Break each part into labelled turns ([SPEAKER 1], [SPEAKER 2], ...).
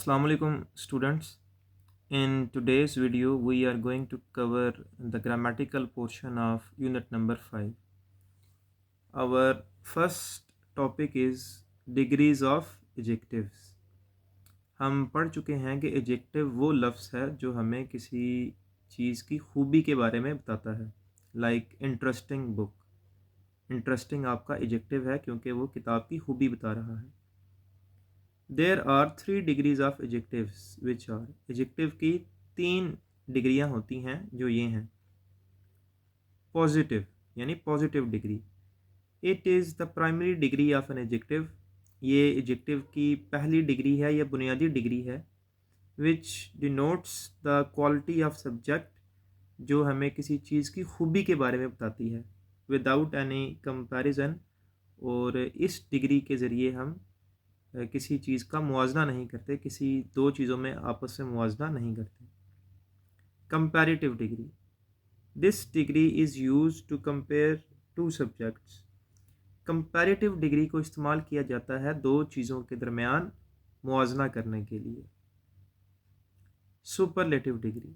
[SPEAKER 1] Assalamu alaikum students. In today's video we are going to cover the grammatical portion of unit number 5. Our first topic is degrees of adjectives. हम पढ़ चुके हैं कि adjective वो लफ्ज़ है जो हमें किसी चीज़ की खूबी के बारे में बताता है। Like interesting book. इंटरेस्टिंग आपका एडजेक्टिव है क्योंकि वो किताब की खूबी बता रहा है। There are 3 degrees of adjectives which are adjective की 3 डिग्रियाँ होती हैं जो ये हैं। पॉजिटिव यानी positive degree, it is the primary decree of an adjective. ये एडजेक्टिव की पहली डिग्री है या बुनियादी डिग्री है। विच denotes the quality of subject, जो हमें किसी चीज़ की खूबी के बारे में बताती है। विदाउट एनी कंपैरिजन, और इस डिग्री के ज़रिए हम किसी चीज़ का मुआवजा नहीं करते, किसी दो चीज़ों में आपस में मुआवजा नहीं करते। Comparative degree, this degree is use to compare two subjects. Comparative degree को इस्तेमाल किया जाता है दो चीज़ों के दरमियान मुआवजा करने के लिए। Superlative degree,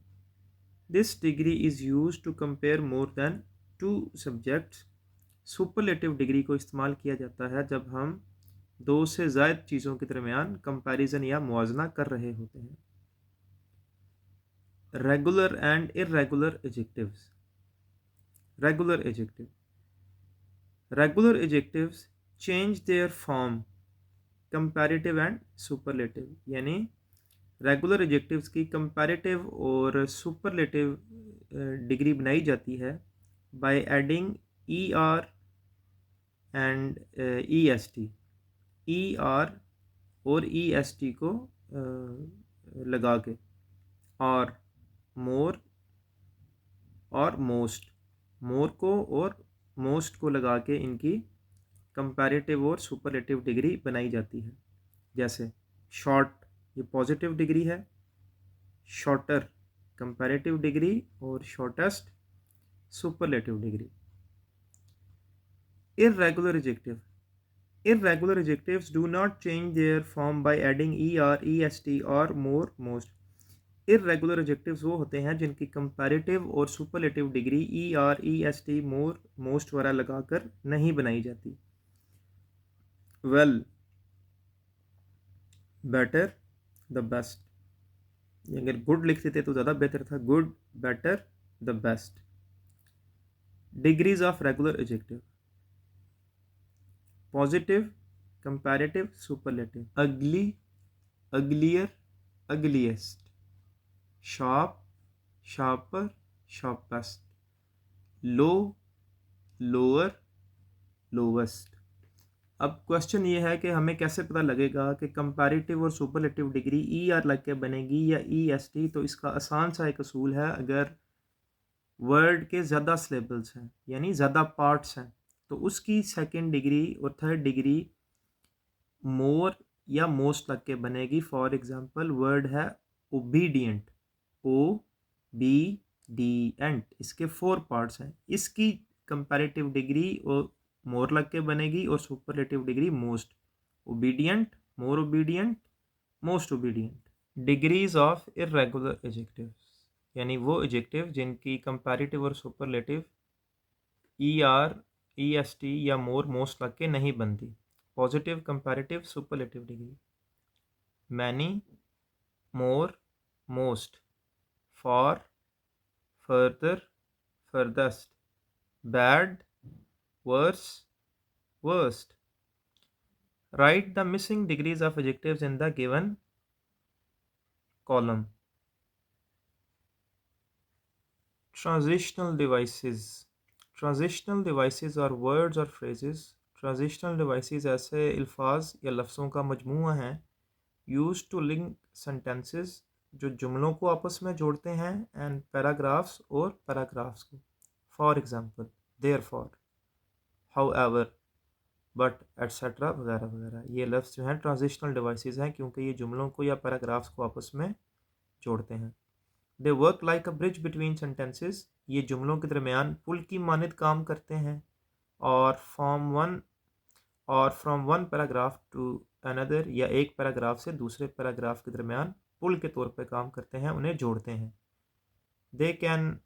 [SPEAKER 1] this degree is use to compare more than two subjects. Superlative degree को इस्तेमाल किया जाता है जब हम दो से ज़ायद चीज़ों के दरमियान कंपैरिजन या मुआवजा कर रहे होते हैं। Regular and irregular adjectives. Regular adjective, regular adjectives change their form comparative and superlative. यानी रेगुलर एडजेक्टिव्स की कंपैरेटिव और सुपरलेटिव डिग्री बनाई जाती है by adding E R and E S T. E R और ई एस टी को लगा के, और मोर और मोस्ट, मोर को और मोस्ट को लगा के इनकी कंपैरेटिव और सुपरलेटिव डिग्री बनाई जाती है। जैसे शॉर्ट, ये पॉजिटिव डिग्री है, शॉर्टर कंपैरेटिव डिग्री, और shortest superlative degree. Irregular adjective, irregular adjectives do not change their form by adding er, est or more, most. irregular adjectives वो होते हैं जिनकी comparative और superlative degree er, est, more, most वगैरह लगाकर नहीं बनाई जाती। well, better, the best। अगर good लिख देते तो ज़्यादा बेहतर था। good, better, the best। degrees of regular adjective, positive, comparative, superlative। ugly, uglier, ugliest। sharp, sharper, sharpest। low, lower, lowest। अब क्वेश्चन ये है कि हमें कैसे पता लगेगा कि कंपैरेटिव और सुपरलेटिव डिग्री ई आर लग के बनेगी या ई एस टी। तो इसका आसान सा एक असूल है, अगर वर्ड के ज़्यादा सिलेबल्स हैं यानी ज़्यादा पार्ट्स हैं तो उसकी सेकंड डिग्री और थर्ड डिग्री मोर या मोस्ट लग के बनेगी। फॉर एग्जांपल वर्ड है ओबीडियंट, ओ बी डी एंट, इसके 4 पार्ट्स हैं। इसकी कंपैरेटिव डिग्री और मोर लग के बनेगी और superlative degree most. Obedient, more obedient, most obedient. Degrees of irregular adjectives, यानी वो एडजेक्टिव जिनकी कंपैरेटिव और superlative E R, E S T या मोर, मोस्ट लग के नहीं बनती। Positive, comparative, superlative degree. Many, more, most. For, further, furthest। bad, worse, worst। Write the missing degrees of adjectives in the given column। Transitional devices, transitional devices are words or phrases। transitional devices ऐसे अल्फाज या लफ्ज़ों का मजमूआ है used to link sentences, जो जुमलों को आपस में जोड़ते हैं, एंड पैराग्राफ्स और पैराग्राफ्स को। For example therefore, however, but, etcetera वगैरह वगैरह। ये लफ्ज़ जो हैं ट्रांजिशनल डिवाइसेस हैं क्योंकि ये जुमलों को या पैराग्राफ्स को आपस में जोड़ते हैं। They work like a bridge between sentences, ये जुमलों के दरमियान पुल की मानद काम करते हैं। और from one paragraph to another या एक पैराग्राफ से दूसरे पैराग्राफ के दरमियान पुल के तौर पे काम करते हैं, उन्हें जोड़ते हैं। They can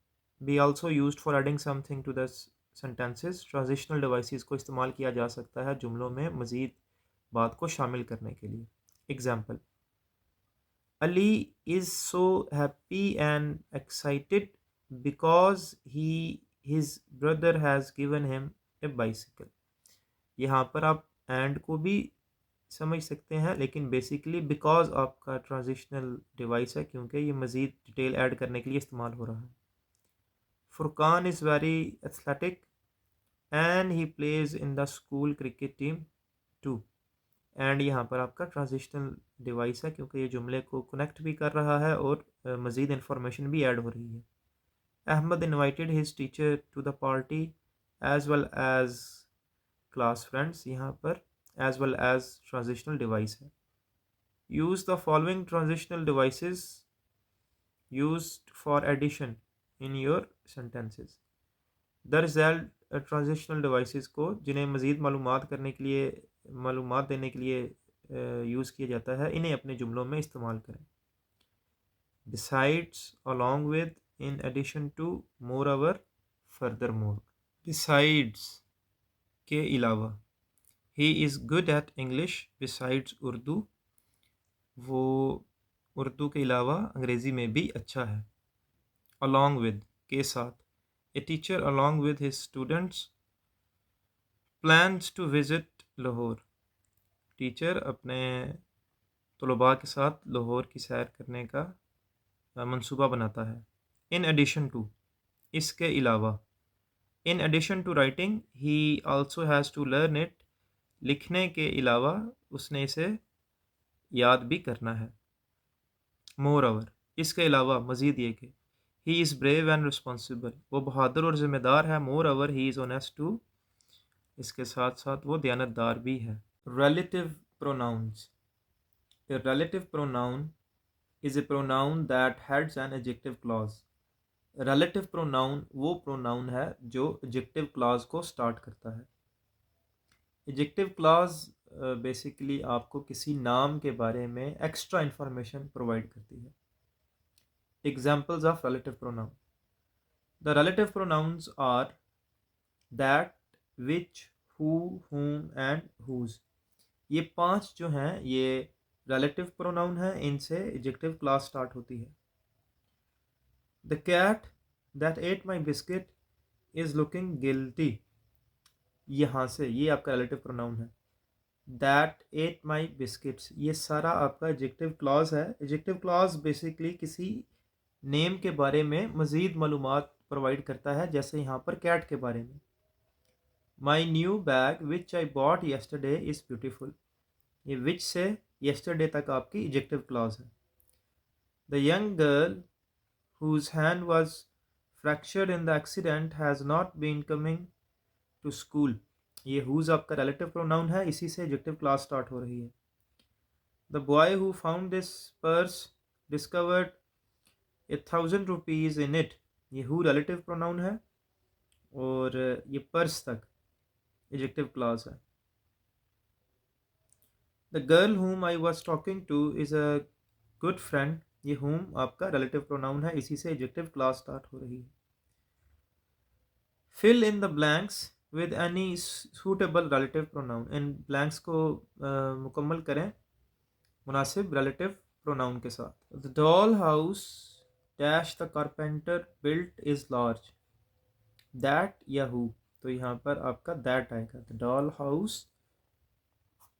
[SPEAKER 1] be also used for adding something to the sentences. Transitional devices को इस्तेमाल किया जा सकता है जुमलों में मज़ीद बात को शामिल करने के लिए। Example, Ali is so happy and excited because his brother has given him a bicycle। यहाँ पर आप एंड को भी समझ सकते हैं, लेकिन बेसिकली बिकॉज आपका ट्रांजिशनल डिवाइस है क्योंकि ये मज़ीद डिटेल ऐड करने के लिए इस्तेमाल हो रहा है। Furqan is very athletic and he plays in the school cricket team too. And यहाँ पर आपका ट्रांजिशनल डिवाइस है क्योंकि ये जुमले को कनेक्ट भी कर रहा है और मज़ीद इन्फॉर्मेशन भी ऐड हो रही है। Ahmed invited his teacher to the party as well as class friends. यहाँ पर as well as transitional device है। Use the following transitional devices used for addition in your sentences. The result transitional devices को जिन्हें मज़ीद मालूमात करने के लिए, मालूमात देने के लिए यूज़ किया जाता है, इन्हें अपने जुमलों में इस्तेमाल करें। Besides, along with, in addition to, moreover, furthermore. Besides के अलावा, he is good at English besides Urdu. वो उर्दू के अलावा अंग्रेज़ी में भी अच्छा है। अलॉन्ग विद के साथ, a teacher along with his students plans to visit Lahore. Teacher अपने तलबा के साथ लाहौर की सैर करने का मंसूबा बनाता है। इन एडिशन टू, इसके अलावा। In addition to writing, he also has to learn it. लिखने के अलावा उसने इसे याद भी करना है। मोर ओवर, इसके अलावा, मज़ीद ये कि he is brave and responsible, वो बहादुर और ज़िम्मेदार है। Moreover he is honest too, इसके साथ साथ वो दयानतदार भी है। Relative pronoun. A relative pronoun is a pronoun that heads an adjective clause। relative pronoun वो pronoun है जो adjective clause को start करता है। adjective clause basically आपको किसी नाम के बारे में extra information provide करती है। examples of relative pronoun, the relative pronouns are that, which, who, whom and whose। ये 5 जो हैं ये relative pronoun है, इनसे adjective clause start होती है। The cat that ate my biscuit is looking guilty। यहाँ से ये आपका relative pronoun है। That ate my biscuits, ये सारा आपका adjective clause है। adjective clause basically किसी नेम के बारे में मज़ीद मालूमात प्रोवाइड करता है, जैसे यहाँ पर cat के बारे में। My new bag which I bought yesterday is beautiful। ये which से yesterday तक आपकी adjective clause है। The young girl whose hand was fractured in the accident has not been coming to school। ये whose आपका relative pronoun है, इसी से adjective clause start हो रही है। The boy who found this purse discovered 1,000 rupees in it। ये who relative pronoun है और ये पर्स तक adjective clause है। The girl whom I was talking to is a good friend। ये whom आपका relative pronoun है, इसी से adjective clause start हो रही है। Fill in the blanks with any suitable relative pronoun। In blanks को मुकम्मल करें मुनासिब relative pronoun के साथ। The doll house dash the carpenter built is large। That या who, तो यहाँ पर आपका that आएगा। The doll house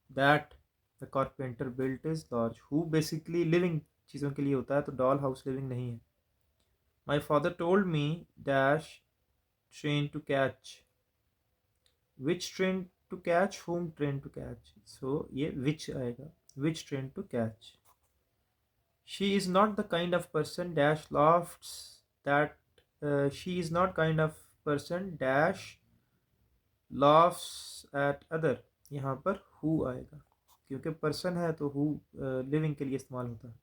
[SPEAKER 1] that the carpenter built is large। Who basically living चीज़ों के लिए होता है, तो doll house living नहीं है। My father told me dash train to catch। which train to catch, whom train to catch, so ये which आएगा, which train to catch। she is not the kind of person dash laughs that she is not kind of person dash laughs at other। यहाँ पर who आएगा क्योंकि person है तो who living के लिए इस्तेमाल होता है।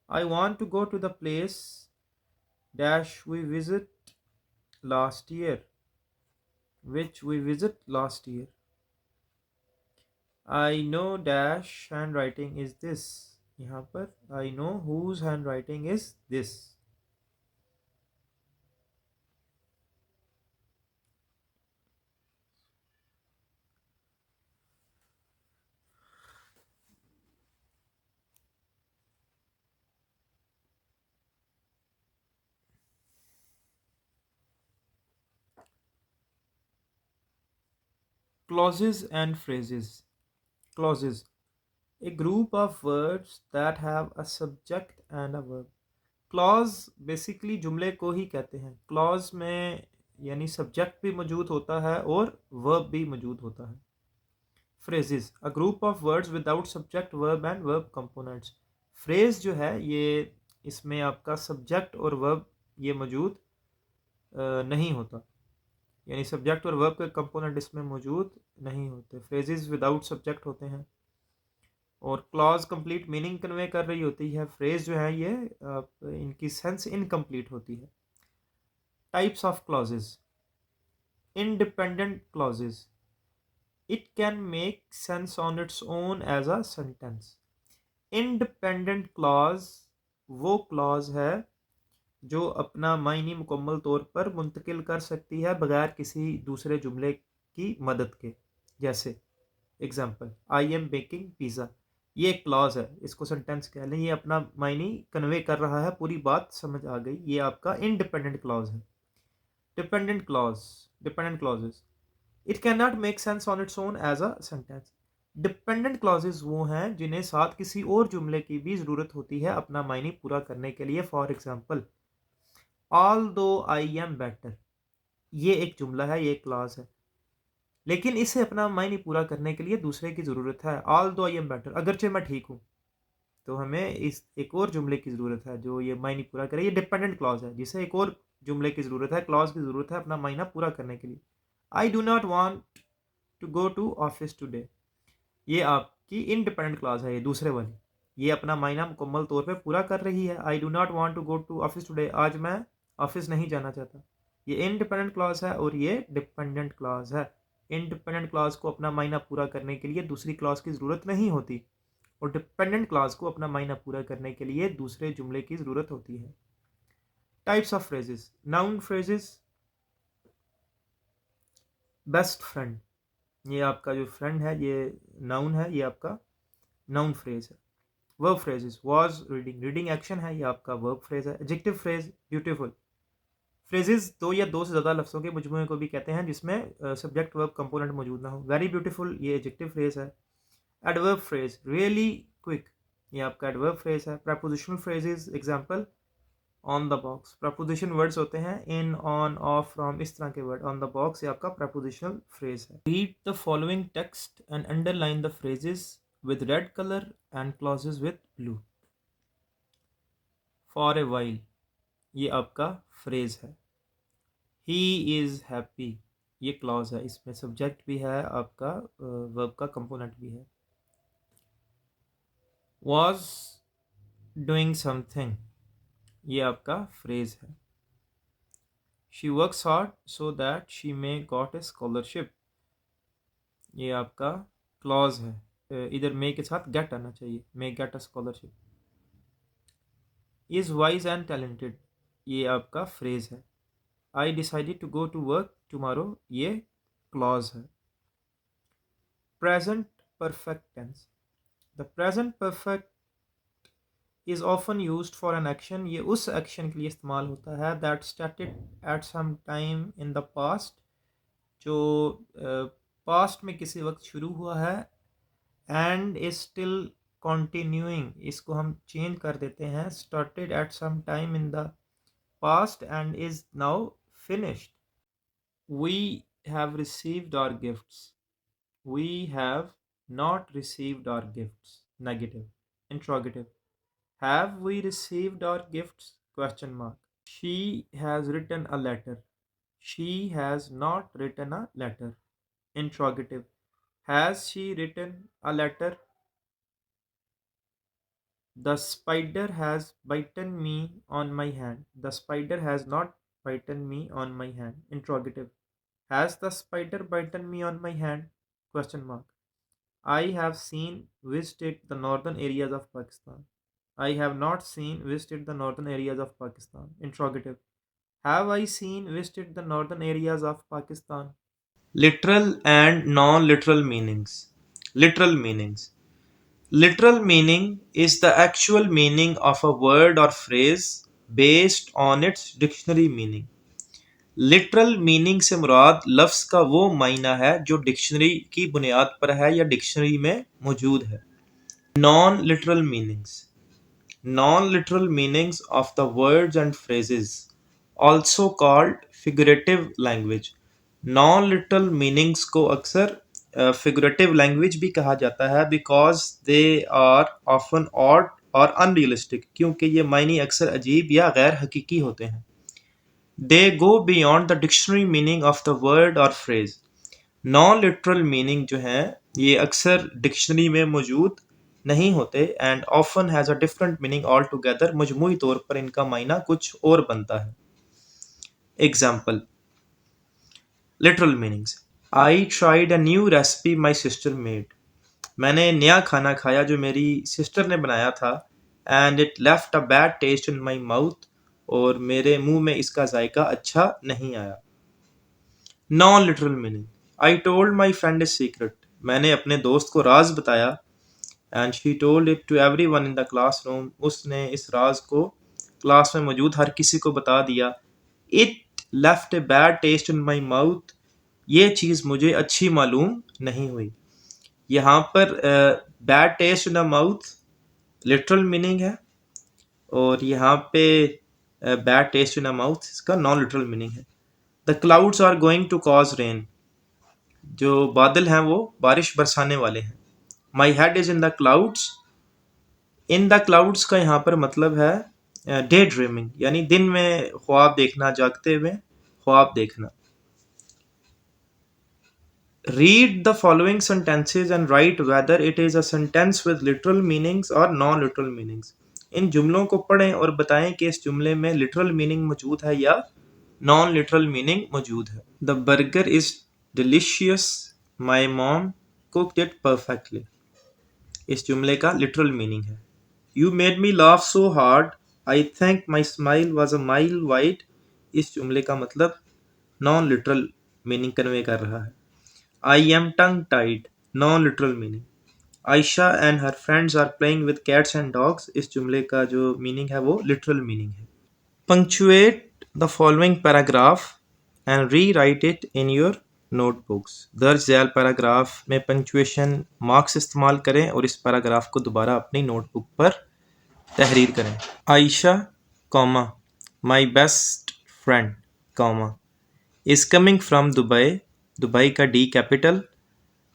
[SPEAKER 1] I want to go to the place dash we visit last year which we visit last year। I know dash handwriting is this. यहाँ पर I know whose handwriting is this. Clauses and phrases. Clauses. A group of words that have a subject and a verb. Clause basically जुमले को ही कहते हैं. Clause में यानी subject भी मौजूद होता है और वर्ब भी मौजूद होता है. Phrases. A group of words without subject verb and verb components. Phrase जो है ये इसमें आपका सब्जेक्ट और वर्ब ये मौजूद नहीं होता, यानी सब्जेक्ट और वर्ब के कंपोनेंट इसमें मौजूद नहीं होते. फ्रेजेस विदाउट सब्जेक्ट होते हैं और क्लॉज कंप्लीट मीनिंग कन्वे कर रही होती है. फ्रेज जो है ये इनकी सेंस इनकम्प्लीट होती है. Types of clauses. Independent clauses. It can make sense on its own as a sentence. Independent clause वो क्लॉज है जो अपना मायने मुकम्मल तौर पर मुंतकिल कर सकती है बगैर किसी दूसरे जुमले की मदद के. जैसे example, I am baking pizza. ये एक क्लॉज है, इसको सेंटेंस कह लें. ये अपना मायने कन्वे कर रहा है, पूरी बात समझ आ गई. ये आपका इंडिपेंडेंट क्लॉज है. Dependent clause. Dependent clauses. It can not make sense on its own as a sentence. Dependent clauses वो हैं जिन्हें साथ किसी और जुमले की भी ज़रूरत होती है अपना मायने पूरा करने के लिए. फॉर एग्जाम्पल, ऑल दो आई एम बेटर. ये एक जुमला है, ये एक क्लॉज है, लेकिन इसे अपना मायने पूरा करने के लिए दूसरे की ज़रूरत है. ऑल दो आई एम बेटर, अगरचे मैं ठीक हूँ. तो हमें इस एक और जुमले की ज़रूरत है जो ये मायने पूरा करे. ये डिपेंडेंट क्लॉज है जिसे एक और जुमले की ज़रूरत है, क्लॉज की ज़रूरत है अपना मायना पूरा करने के लिए. I do not want to go to office today. ये आपकी इंडिपेंडेंट क्लॉज है, ये दूसरे वाली. ये अपना मायना मुकम्मल तौर पे पूरा कर रही है. I do not want to go to office today, आज मैं ऑफिस नहीं जाना चाहता. ये इंडिपेंडेंट क्लॉज है और ये डिपेंडेंट क्लॉज है. इंडिपेंडेंट क्लॉज को अपना मायना पूरा करने के लिए दूसरी क्लॉज की ज़रूरत नहीं होती और डिपेंडेंट क्लॉज को अपना मायना पूरा करने के लिए दूसरे जुमले की ज़रूरत होती है. Types of phrases. Noun phrases. Best friend. ये आपका जो फ्रेंड है ये नाउन है, ये आपका नाउन फ्रेज है. Verb phrases. Was reading. Reading action है, ये आपका वर्ब फ्रेज है. Adjective phrase. ब्यूटीफुल. फ्रेजेस दो या दो से ज़्यादा लफ्ज़ों के मजमूए को भी कहते हैं जिसमें सब्जेक्ट वर्ब कंपोनेंट मौजूद ना हो. वेरी ब्यूटीफुल ये एडजेक्टिव फ्रेज है. Adverb phrase. रियली क्विक, ये आपका एडवर्ब फ्रेज है. Prepositional phrases. Example, on the box. Preposition words होते हैं इन, ऑन, ऑफ, फ्रॉम, इस तरह के वर्ड. ऑन द बॉक्स ये आपका प्रपोजिशनल फ्रेज है. Read the following text and underline the phrases with red color and clauses with blue. For a while ये आपका फ्रेज है. He is happy ये क्लॉज है, इसमें सब्जेक्ट भी है आपका, वर्ब का कंपोनेंट भी है. Was doing something ये आपका फ्रेज है. She works hard so that she may got a scholarship ये आपका क्लॉज है. इधर मे के साथ गेट आना चाहिए. May get a scholarship. Is wise and talented ये आपका फ्रेज है. I decided to go to work tomorrow ये क्लॉज है. Present perfect tense. The present perfect is often used for an action. ये उस एक्शन के लिए इस्तेमाल होता है that started at some time in the past, जो पास्ट में किसी वक्त शुरू हुआ है. एंड इज स्टिल कंटिन्यूइंग, इसको हम चेंज कर देते हैं. Started at some time in the past and is now finished. We have received our gifts. We have not received our gifts. Negative. Interrogative. Have we received our gifts? Question mark. She has written a letter. She has not written a letter. Interrogative. Has she written a letter? The spider has bitten me on my hand. The spider has not bitten me on my hand. Interrogative. Has the spider bitten me on my hand? Question mark. I have seen visited the northern areas of Pakistan. I have not seen visited the northern areas of Pakistan. Interrogative. Have I seen visited the northern areas of Pakistan? Literal and non-literal meanings. Literal meanings. Literal meaning is the actual meaning of a word or phrase based on its dictionary meaning. Literal meaning से मुराद लफ्ज का वो मायना है जो dictionary की बुनियाद पर है या डिक्शनरी में मौजूद है. Non literal meanings. Non-literal meanings of the words and phrases, also called figurative language. Non-literal meanings को अक्सर figurative language भी कहा जाता है because they are often odd और unrealistic, क्योंकि ये मायने अक्सर अजीब या गैर हकीकी होते हैं. They go beyond the dictionary meaning of the word or phrase. Non literal meaning जो है ये अक्सर डिक्शनरी में मौजूद नहीं होते and often has a different meaning altogether. मजमूई तौर पर इनका मायना कुछ और बनता है. Example. Literal meanings. I tried a new recipe my sister made. मैंने नया खाना खाया जो मेरी सिस्टर ने बनाया था. And it left a bad taste in my mouth. और मेरे मुंह में इसका जायका अच्छा नहीं आया. Non literal meaning. I told my friend a secret. मैंने अपने दोस्त को राज बताया. And she told it to everyone in the classroom. उसने इस राज को क्लास में मौजूद हर किसी को बता दिया. It left a bad taste in my mouth. ये चीज़ मुझे अच्छी मालूम नहीं हुई. यहाँ पर bad taste in the mouth literal meaning है और यहाँ पे bad taste in the mouth इसका नॉन लिटरल मीनिंग है. The clouds are going to cause rain. जो बादल हैं वो बारिश बरसाने वाले हैं. My head is in the clouds. In the clouds का यहाँ पर मतलब है डे ड्रीमिंग, यानी दिन में ख्वाब देखना, जागते हुए ख्वाब देखना. Read the following sentences and right whether it is a sentence with literal meanings और नॉन लिटरल मीनिंग्स. इन जुमलों को पढ़ें और बताएं कि इस जुमले में लिटरल मीनिंग मौजूद है या नॉन लिटरल मीनिंग मौजूद है. The burger is delicious. My mom cooked it perfectly. इस जुमले का लिटरल मीनिंग है. You made me laugh so hard. I think my smile was a mile wide. इस जुमले का मतलब नॉन लिटरल मीनिंग कन्वे कर रहा है. I am tongue tied. Non literal meaning. Ayesha and her friends are playing with cats and dogs. इस जुमले का जो मीनिंग है वो लिटरल मीनिंग है. Punctuate the following paragraph and rewrite it in your notebooks. दर्ज झैल पैराग्राफ में पंक्चुएशन मार्क्स इस्तेमाल करें और इस पैराग्राफ को दोबारा अपनी नोटबुक पर तहरीर करें. Ayesha comma my best friend comma is coming from Dubai. Dubai का D capital.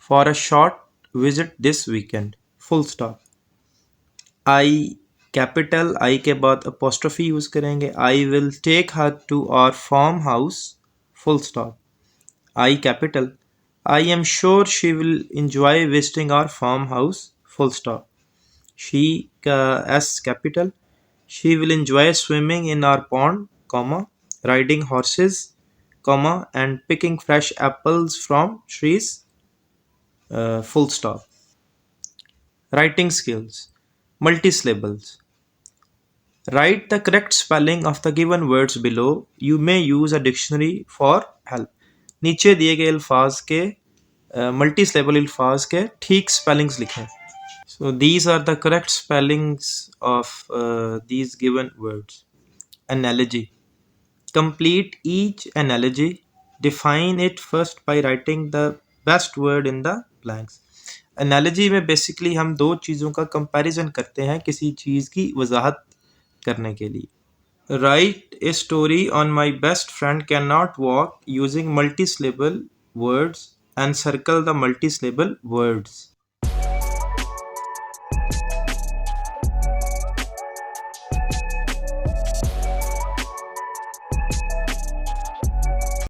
[SPEAKER 1] For a short visit this weekend. Full stop. I capital. I के बाद अपोस्ट्रोफी यूज करेंगे. I will take her to our farm house. Full stop. I capital. I am sure she will enjoy visiting our farmhouse. Full stop. She S capital. She will enjoy swimming in our pond, comma, riding horses, comma, and picking fresh apples from trees. Full stop. Writing skills. Multisyllables. Write the correct spelling of the given words below. You may use a dictionary for help. नीचे दिए गए अल्फाज के multi syllable अल्फाज के ठीक spellings लिखें. So these are the correct spellings of these given words. Analogy. Complete each analogy. Define it first by writing the best word in the blanks. Analogy में बेसिकली हम दो चीज़ों का कंपैरिजन करते हैं किसी चीज़ की वजाहत करने के लिए. Write a story on my best friend cannot walk using multisyllable words and circle the multisyllable words.